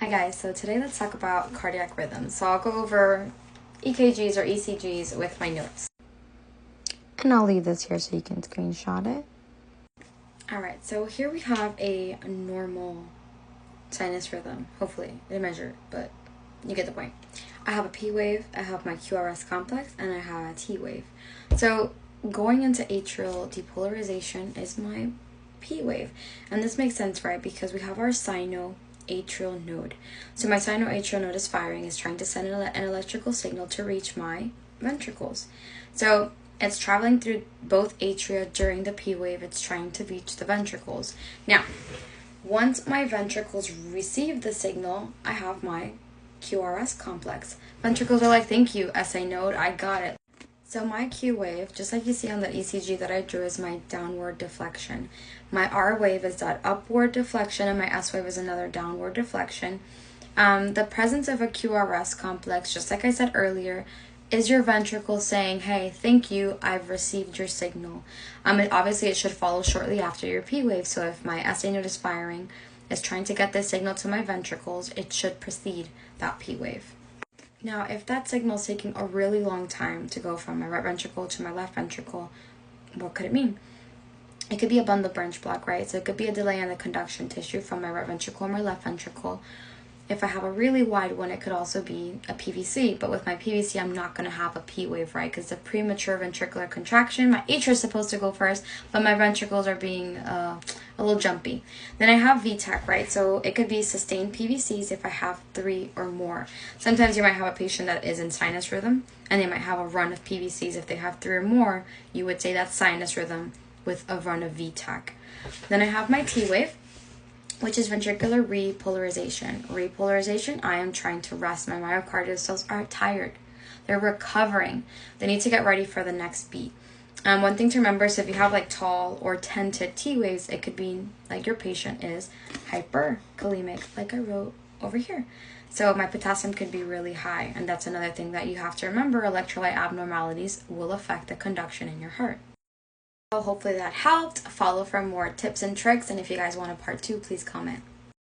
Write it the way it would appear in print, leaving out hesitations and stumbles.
Hi guys, so today let's talk about cardiac rhythm. So I'll go over EKGs or ECGs with my notes. And I'll leave this here so you can screenshot it. Alright, so here we have a normal sinus rhythm. Hopefully, I didn't measure it, but you get the point. I have a P wave, I have my QRS complex, and I have a T wave. So going into atrial depolarization is my P wave. And this makes sense, right? Because we have our sinoatrial node. So my sinoatrial node is firing, is trying to send an electrical signal to reach my ventricles. So it's traveling through both atria during the P wave. It's trying to reach the ventricles. Now, once my ventricles receive the signal, I have my QRS complex. Ventricles are like, thank you, SA node, I got it. So my Q wave, just like you see on the ECG that I drew, is my downward deflection. My R wave is that upward deflection, and my S wave is another downward deflection. The presence of a QRS complex, just like I said earlier, is your ventricle saying, hey, thank you, I've received your signal. Obviously, it should follow shortly after your P wave. So if my SA node is firing, is trying to get this signal to my ventricles, it should precede that P wave. Now, if that signal is taking a really long time to go from my right ventricle to my left ventricle, what could it mean? It could be a bundle branch block, right? So it could be a delay in the conduction tissue from my right ventricle or my left ventricle. If I have a really wide one, it could also be a PVC. But with my PVC, I'm not going to have a P wave, right? Because the premature ventricular contraction, my atria is supposed to go first, but my ventricles are being a little jumpy. Then I have VTach, right? So it could be sustained PVCs if I have 3 or more. Sometimes you might have a patient that is in sinus rhythm, and they might have a run of PVCs. If they have 3 or more, you would say that's sinus rhythm with a run of VTach. Then I have my T wave, which is ventricular repolarization. Repolarization, I am trying to rest. My myocardial cells are tired. They're recovering. They need to get ready for the next beat. One thing to remember is if you have like tall or tented T waves, it could be like your patient is hyperkalemic, like I wrote over here. So my potassium could be really high. And that's another thing that you have to remember. Electrolyte abnormalities will affect the conduction in your heart. Hopefully that helped. Follow for more tips and tricks, and if you guys want a part 2, please comment.